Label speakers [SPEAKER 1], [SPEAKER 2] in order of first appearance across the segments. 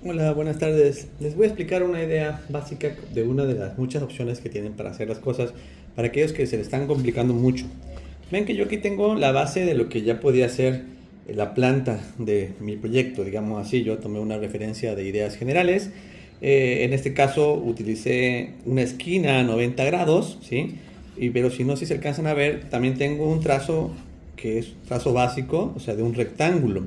[SPEAKER 1] Hola, buenas tardes. Les voy a explicar una idea básica de una de las muchas opciones que tienen para hacer las cosas para aquellos que se les están complicando mucho. Ven que yo aquí tengo la base de lo que ya podía ser la planta de mi proyecto, digamos así. Yo tomé una referencia de ideas generales. En este caso utilicé una esquina a 90 grados, ¿sí? Pero si no, si se alcanzan a ver, también tengo un trazo que es trazo básico, o sea, de un rectángulo.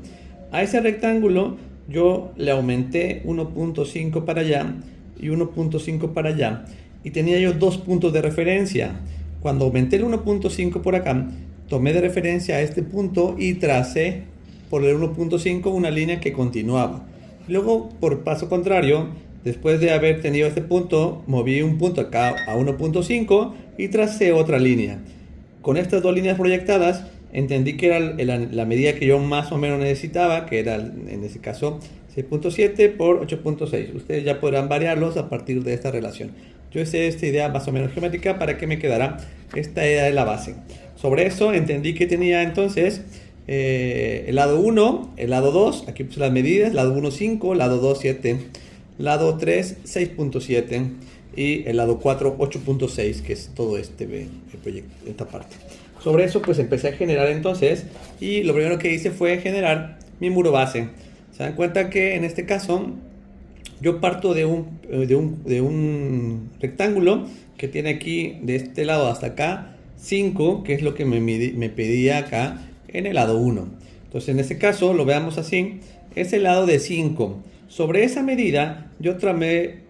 [SPEAKER 1] A ese rectángulo yo le aumenté 1.5 para allá y 1.5 para allá y tenía yo dos puntos de referencia. Cuando aumenté el 1.5 por acá, tomé de referencia a este punto y tracé por el 1.5 una línea que continuaba. Luego, por paso contrario, después de haber tenido este punto, moví un punto acá a 1.5 y tracé otra línea. Con estas dos líneas proyectadas, entendí que era la medida que yo más o menos necesitaba, que era en ese caso 6.7 por 8.6. Ustedes ya podrán variarlos a partir de esta relación. Yo hice esta idea más o menos geométrica para que me quedara esta idea de la base. Sobre eso entendí que tenía entonces el lado 1, el lado 2, aquí puse las medidas, lado 1 5, lado 2 7, lado 3 6.7 y el lado 4 8.6, que es todo el proyecto, esta parte. Sobre eso pues empecé a generar entonces y lo primero que hice fue generar mi muro base. Se dan cuenta que en este caso yo parto de un rectángulo que tiene aquí de este lado hasta acá 5, que es lo que me pedía acá en el lado 1. Entonces en este caso lo veamos así, es el lado de 5. Sobre esa medida yo tramé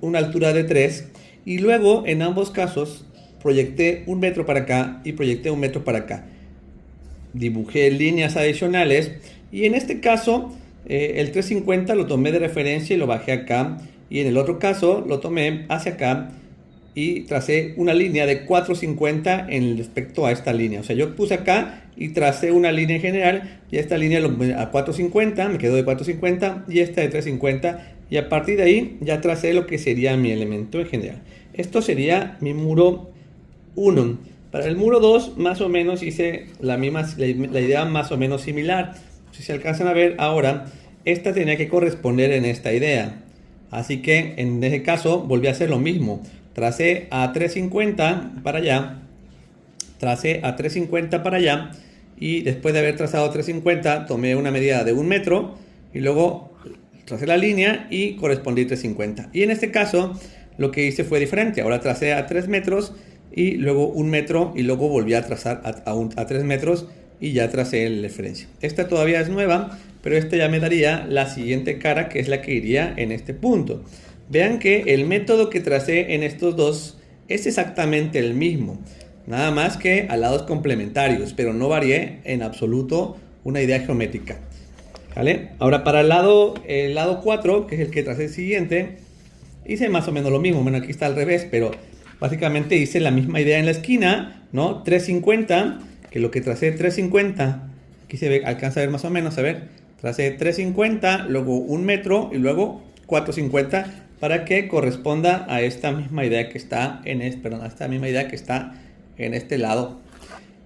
[SPEAKER 1] una altura de 3 y luego en ambos casos proyecté 1 metro para acá y proyecté 1 metro para acá. Dibujé líneas adicionales y en este caso el 350 lo tomé de referencia y lo bajé acá, y en el otro caso lo tomé hacia acá y tracé una línea de 450 en respecto a esta línea. O sea, yo puse acá y tracé una línea en general y esta línea a 450, me quedó de 450 y esta de 350, y a partir de ahí ya tracé lo que sería mi elemento en general. Esto sería mi muro 1. Para el muro 2 más o menos hice la idea más o menos similar. Si se alcanzan a ver ahora, esta tenía que corresponder en esta idea. Así que en ese caso volví a hacer lo mismo. Tracé a 350 para allá, tracé a 350 para allá, y después de haber trazado 350 tomé una medida de 1 metro y luego tracé la línea y correspondí 350. Y en este caso lo que hice fue diferente. Ahora tracé a 3 metros y luego 1 metro y luego volví a trazar a 3 metros y ya tracé la referencia. Esta todavía es nueva, pero esta ya me daría la siguiente cara, que es la que iría en este punto. Vean que el método que tracé en estos dos es exactamente el mismo, nada más que a lados complementarios, pero no varié en absoluto una idea geométrica. ¿Vale? Ahora para el lado 4, que es el que tracé el siguiente, hice más o menos lo mismo. Bueno, aquí está al revés, pero básicamente hice la misma idea en la esquina, ¿no? 350, que lo que tracé 350, aquí se ve, alcanza a ver más o menos, a ver, tracé 350, luego 1 metro y luego 450 para que corresponda a esta misma idea que está en este lado.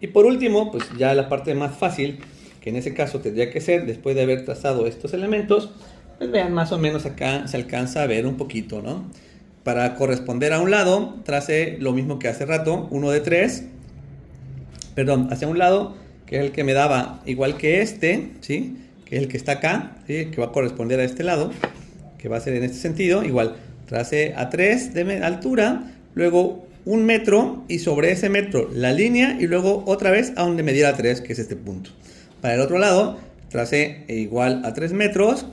[SPEAKER 1] Y por último, pues ya la parte más fácil, que en ese caso tendría que ser, después de haber trazado estos elementos, pues vean, más o menos acá se alcanza a ver un poquito, ¿no? Para corresponder a un lado, tracé lo mismo que hace rato, uno de 3, hacia un lado, que es el que me daba igual que este, ¿sí? Que es el que está acá, ¿sí? Que va a corresponder a este lado, que va a ser en este sentido, igual, tracé a 3 de altura, luego 1 metro y sobre ese metro la línea y luego otra vez a donde me diera 3, que es este punto. Para el otro lado, tracé igual a 3 metros,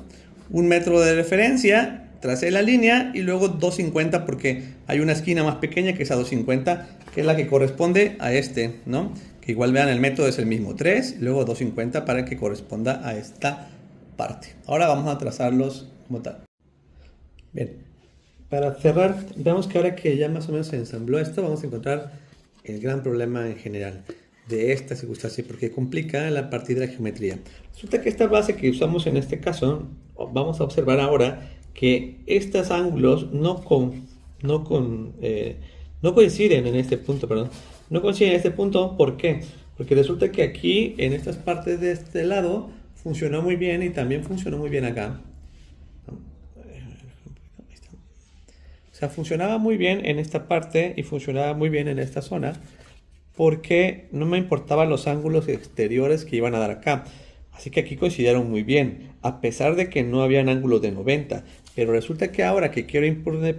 [SPEAKER 1] 1 metro de referencia, tracé la línea y luego 250 porque hay una esquina más pequeña que es a 250, que es la que corresponde a este, ¿no? Que igual vean, el método es el mismo, 3, luego 250 para que corresponda a esta parte. Ahora vamos a trazarlos como tal. Bien, para cerrar, veamos que ahora que ya más o menos se ensambló esto, vamos a encontrar el gran problema en general de esta circunstancia, porque complica la parte de la geometría. Resulta que esta base que usamos en este caso, vamos a observar ahora que estos ángulos no coinciden en este punto, no coinciden en este punto. ¿Por qué? Porque resulta que aquí, en estas partes de este lado, funcionó muy bien y también funcionó muy bien acá. sea, funcionaba muy bien en esta parte y funcionaba muy bien en esta zona porque no me importaban los ángulos exteriores que iban a dar acá. Así que aquí coincidieron muy bien, a pesar de que no habían ángulos de 90. Pero resulta que ahora que quiero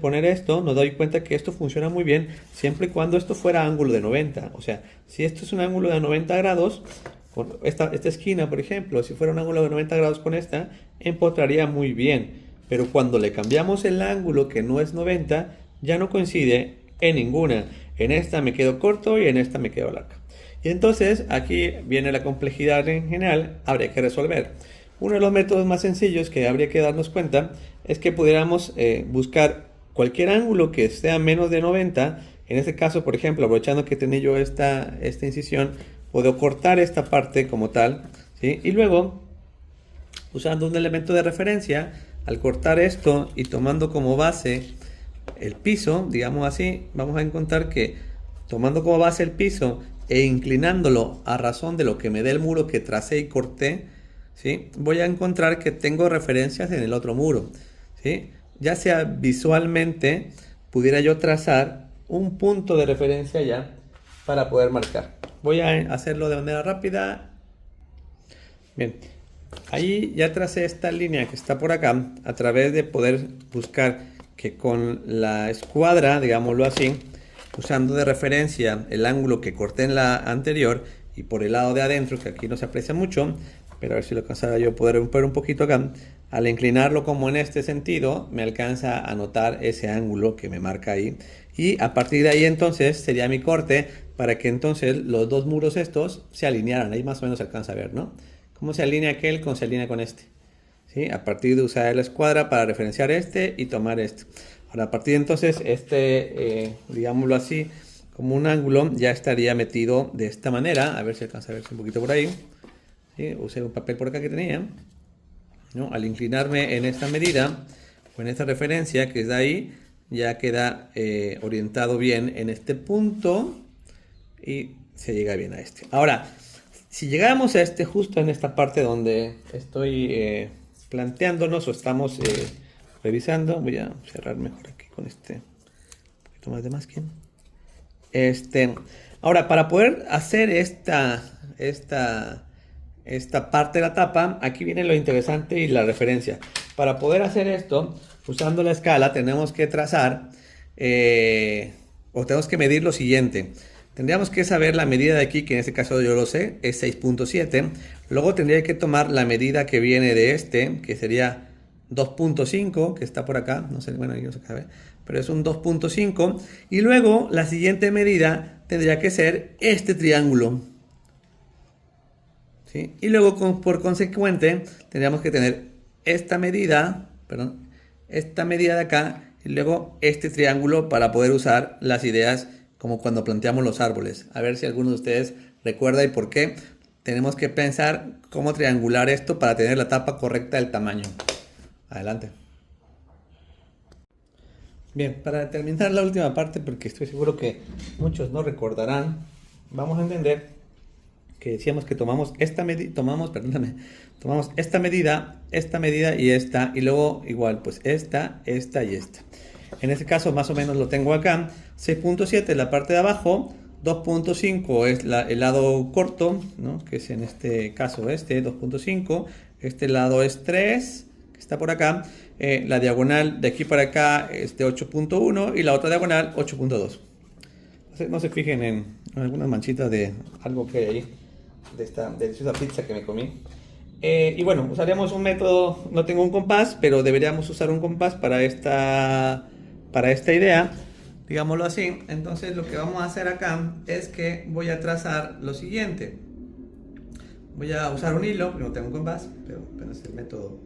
[SPEAKER 1] poner esto, nos doy cuenta que esto funciona muy bien siempre y cuando esto fuera ángulo de 90. O sea, si esto es un ángulo de 90 grados, con esta esquina, por ejemplo, si fuera un ángulo de 90 grados con esta, empotraría muy bien. Pero cuando le cambiamos el ángulo que no es 90, ya no coincide en ninguna. En esta me quedo corto y en esta me quedo larga. Y entonces aquí viene la complejidad en general, habría que resolver. Uno de los métodos más sencillos que habría que darnos cuenta es que pudiéramos buscar cualquier ángulo que sea menos de 90. En este caso, por ejemplo, aprovechando que tenía yo esta incisión, puedo cortar esta parte como tal, ¿sí? Y luego, usando un elemento de referencia, al cortar esto y tomando como base el piso, digamos así, vamos a encontrar que tomando como base el piso e inclinándolo a razón de lo que me dé el muro que tracé y corté, ¿sí? Voy a encontrar que tengo referencias en el otro muro, ¿sí? Ya sea visualmente, pudiera yo trazar un punto de referencia ya para poder marcar. Voy a hacerlo de manera rápida. Bien, ahí ya tracé esta línea que está por acá a través de poder buscar que con la escuadra, digámoslo así, usando de referencia el ángulo que corté en la anterior y por el lado de adentro, que aquí no se aprecia mucho, pero a ver si lo alcanzara yo a poder romper un poquito acá, al inclinarlo como en este sentido, me alcanza a notar ese ángulo que me marca ahí. Y a partir de ahí entonces sería mi corte para que entonces los dos muros estos se alinearan. Ahí más o menos se alcanza a ver, ¿no? ¿Cómo se alinea aquel? Se alinea con este. ¿Sí? A partir de usar la escuadra para referenciar este y tomar este. Ahora, a partir de entonces, digámoslo así, como un ángulo, ya estaría metido de esta manera. A ver si alcanza a verse un poquito por ahí. ¿Sí? Usé un papel por acá que tenía, ¿no? Al inclinarme en esta medida, o en esta referencia que es de ahí, ya queda orientado bien en este punto y se llega bien a este. Ahora, si llegáramos a este justo en esta parte donde estoy planteándonos o estamos revisando, voy a cerrar mejor aquí con un poquito más de masking. Ahora, para poder hacer esta parte de la tapa, aquí viene lo interesante y la referencia. Para poder hacer esto, usando la escala, tenemos que trazar o tenemos que medir lo siguiente. Tendríamos que saber la medida de aquí, que en este caso yo lo sé, es 6.7. Luego tendría que tomar la medida que viene de que sería 2.5, que está por acá. No sé, bueno, ahí no se cabe, pero es un 2.5. Y luego la siguiente medida tendría que ser este triángulo. ¿Sí? Y luego, por consecuente, tendríamos que tener esta medida de acá, y luego este triángulo para poder usar las ideas como cuando planteamos los árboles. A ver si alguno de ustedes recuerda y por qué tenemos que pensar cómo triangular esto para tener la tapa correcta del tamaño. Adelante. Bien, para terminar la última parte, porque estoy seguro que muchos no recordarán, vamos a entender que decíamos que tomamos esta medida, tomamos esta medida y esta, y luego igual, pues esta y esta. En este caso más o menos lo tengo acá, 6.7 es la parte de abajo, 2.5 es el lado corto, ¿no? Que es en este caso 2.5, este lado es 3, que está por acá, la diagonal de aquí para acá es de 8.1 y la otra diagonal 8.2. No se fijen en algunas manchitas de algo que hay ahí, de esta deliciosa pizza que me comí. Y bueno, usaremos un método, no tengo un compás, pero deberíamos usar un compás para esta idea, digámoslo así. Entonces lo que vamos a hacer acá es que voy a trazar lo siguiente. Voy a usar un hilo, no tengo un compás, pero es el método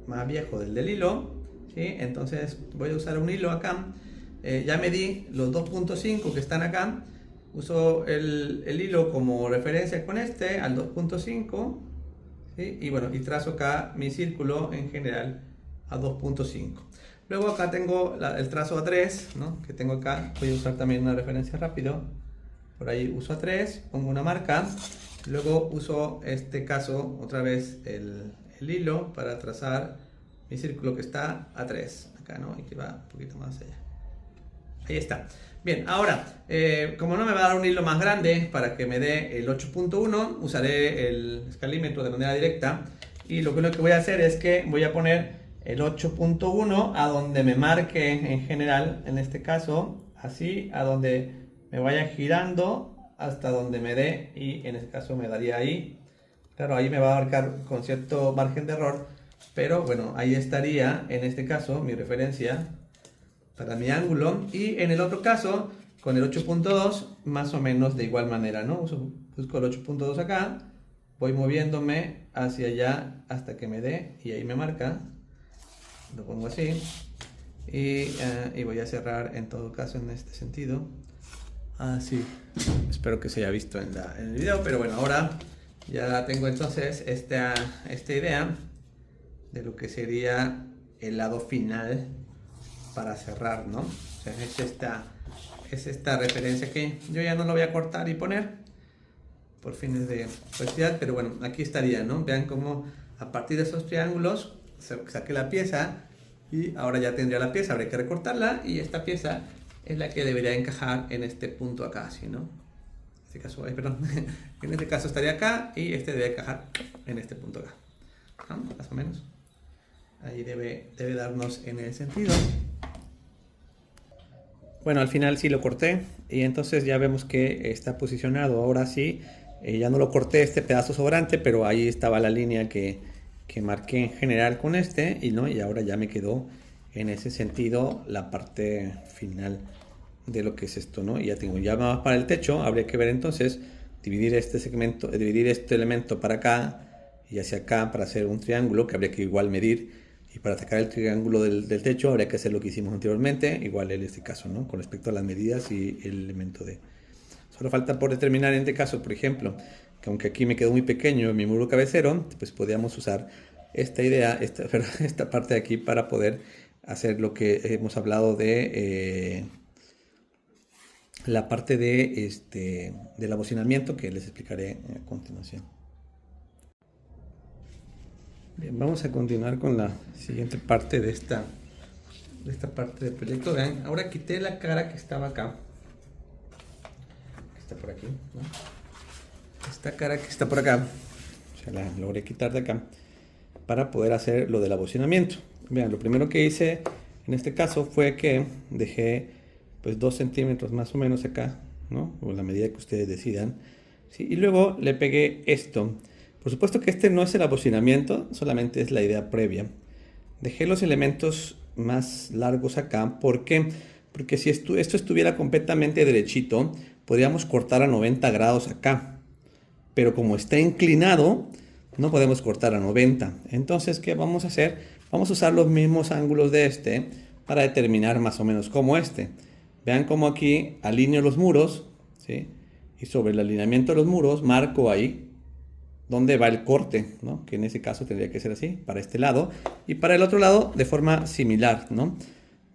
[SPEAKER 1] más viejo del hilo, ¿sí? Entonces voy a usar un hilo acá. Ya medí los 2.5 que están acá. Uso el hilo como referencia con al 2.5, ¿sí? Y bueno, y trazo acá mi círculo en general a 2.5. Luego acá tengo el trazo a 3, ¿no? Que tengo acá. Voy a usar también una referencia rápido. Por ahí uso a 3, pongo una marca. Luego uso este caso otra vez el hilo para trazar mi círculo que está a 3 acá, ¿no? Y que va un poquito más allá. Ahí está. Bien, ahora, como no me va a dar un hilo más grande para que me dé el 8.1, usaré el escalímetro de manera directa. Y lo que voy a hacer es que voy a poner el 8.1 a donde me marque en general, en este caso, así, a donde me vaya girando hasta donde me dé, y en este caso me daría ahí. Claro, ahí me va a marcar con cierto margen de error, pero bueno, ahí estaría, en este caso, mi referencia para mi ángulo. Y en el otro caso, con el 8.2, más o menos de igual manera, ¿no? Busco el 8.2 acá, voy moviéndome hacia allá hasta que me dé, y ahí me marca. Lo pongo así. Y voy a cerrar en todo caso en este sentido. Así. Espero que se haya visto en el video, pero bueno, ahora ya tengo entonces esta idea de lo que sería el lado final para cerrar, ¿no? O sea, es esta referencia que yo ya no lo voy a cortar y poner por fines de practicidad, pero bueno, aquí estaría, ¿no? Vean cómo a partir de esos triángulos saqué la pieza, y ahora ya tendría la pieza, habría que recortarla, y esta pieza es la que debería encajar en este punto acá, ¿sí, no? En este caso, perdón, en este caso estaría acá, y este debe encajar en este punto acá, ¿no? Más o menos. Ahí debe darnos en el sentido. Bueno, al final sí lo corté, y entonces ya vemos que está posicionado. Ahora sí, ya no lo corté este pedazo sobrante, pero ahí estaba la línea que marqué en general con y ahora ya me quedó en ese sentido la parte final de lo que es esto, ¿no? Y ya tengo ya más para el techo. Habría que ver entonces, dividir este segmento, dividir este elemento para acá y hacia acá para hacer un triángulo que habría que igual medir. Y para sacar el triángulo del techo habría que hacer lo que hicimos anteriormente, igual en este caso, ¿no? Con respecto a las medidas y el elemento de... Solo falta por determinar en este caso, por ejemplo, que aunque aquí me quedó muy pequeño mi muro cabecero, pues podríamos usar esta idea, esta parte de aquí para poder hacer lo que hemos hablado de la parte del abocinamiento, que les explicaré a continuación. Bien, vamos a continuar con la siguiente parte de esta parte del proyecto. Vean, ahora quité la cara que estaba acá, que está por aquí, ¿no? Esta cara que está por acá, o sea, la logré quitar de acá para poder hacer lo del abocinamiento. Vean, lo primero que hice en este caso fue que dejé pues 2 centímetros más o menos acá, ¿no? O la medida que ustedes decidan, ¿sí? Y luego le pegué esto. Por supuesto que este no es el abocinamiento, solamente es la idea previa. Dejé los elementos más largos acá. ¿Por qué? Porque si esto estuviera completamente derechito, podríamos cortar a 90 grados acá. Pero como está inclinado, no podemos cortar a 90. Entonces, ¿qué vamos a hacer? Vamos a usar los mismos ángulos de para determinar más o menos como Vean cómo aquí alineo los muros, ¿sí? Y sobre el alineamiento de los muros marco ahí dónde va el corte, ¿no? Que en ese caso tendría que ser así, para este lado. Y para el otro lado, de forma similar, ¿no?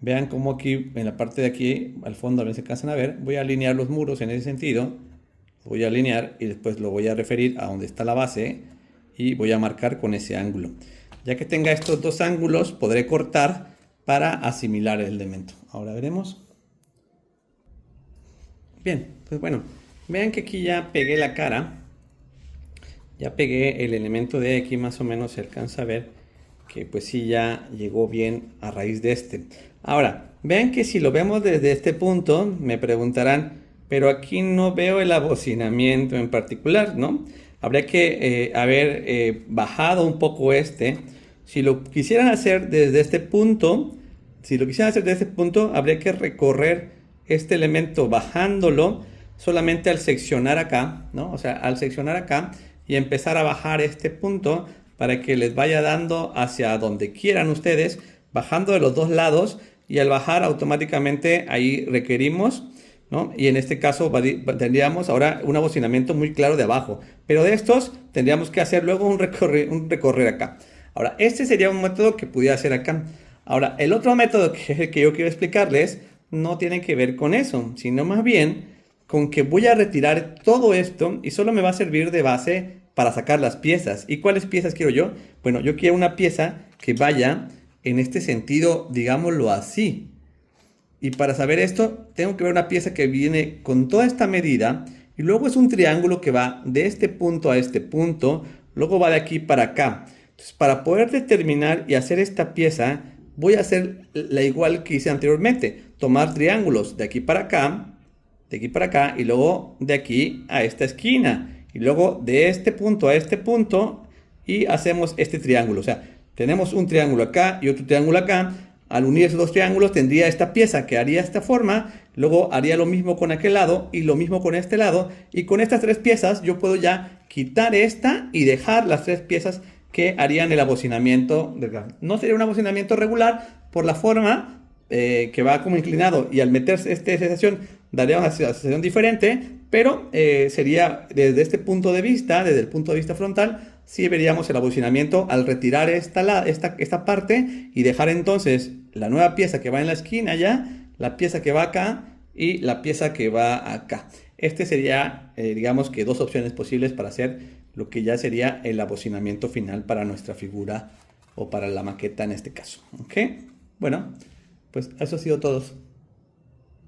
[SPEAKER 1] Vean cómo aquí, en la parte de aquí, al fondo, a ver si alcanzan a ver, voy a alinear los muros en ese sentido. Voy a alinear y después lo voy a referir a donde está la base y voy a marcar con ese ángulo. Ya que tenga estos dos ángulos, podré cortar para asimilar el elemento. Ahora veremos. Bien, pues bueno, vean que aquí ya pegué la cara. Ya pegué el elemento de aquí, más o menos se alcanza a ver que pues sí ya llegó bien a raíz de Ahora, vean que si lo vemos desde este punto, me preguntarán, pero aquí no veo el abocinamiento en particular, ¿no? Habría que haber bajado un poco Si lo quisieran hacer desde este punto, habría que recorrer este elemento bajándolo solamente al seccionar acá, ¿no? O sea, al seccionar acá y empezar a bajar este punto para que les vaya dando hacia donde quieran ustedes, bajando de los dos lados, y al bajar automáticamente ahí requerimos, ¿no? Y en este caso tendríamos ahora un abocinamiento muy claro de abajo, pero de estos tendríamos que hacer luego un recorrer acá. Ahora, este sería un método que pudiera hacer acá. Ahora, el otro método que yo quiero explicarles no tiene que ver con eso, sino más bien con que voy a retirar todo esto y solo me va a servir de base para sacar las piezas. ¿Y cuáles piezas quiero yo? Bueno, yo quiero una pieza que vaya en este sentido, digámoslo así. Y para saber esto, tengo que ver una pieza que viene con toda esta medida. Y luego es un triángulo que va de este punto a este punto. Luego va de aquí para acá. Entonces, para poder determinar y hacer esta pieza, voy a hacer la igual que hice anteriormente. Tomar triángulos de aquí para acá, de aquí para acá, y luego de aquí a esta esquina. Y luego de este punto a este punto, y hacemos este triángulo. O sea, tenemos un triángulo acá y otro triángulo acá. Al unir esos dos triángulos tendría esta pieza que haría esta forma, luego haría lo mismo con aquel lado y lo mismo con este lado, y con estas tres piezas yo puedo ya quitar esta y dejar las tres piezas que harían el abocinamiento. No sería un abocinamiento regular por la forma que va como inclinado, y al meterse esta sección daría una sección diferente, pero sería desde este punto de vista, desde el punto de vista frontal, sí veríamos el abocinamiento al retirar esta parte y dejar entonces la nueva pieza que va en la esquina ya, la pieza que va acá y la pieza que va acá. Este sería, digamos que dos opciones posibles para hacer lo que ya sería el abocinamiento final para nuestra figura o para la maqueta en este caso. ¿Ok? Bueno, pues eso ha sido todo.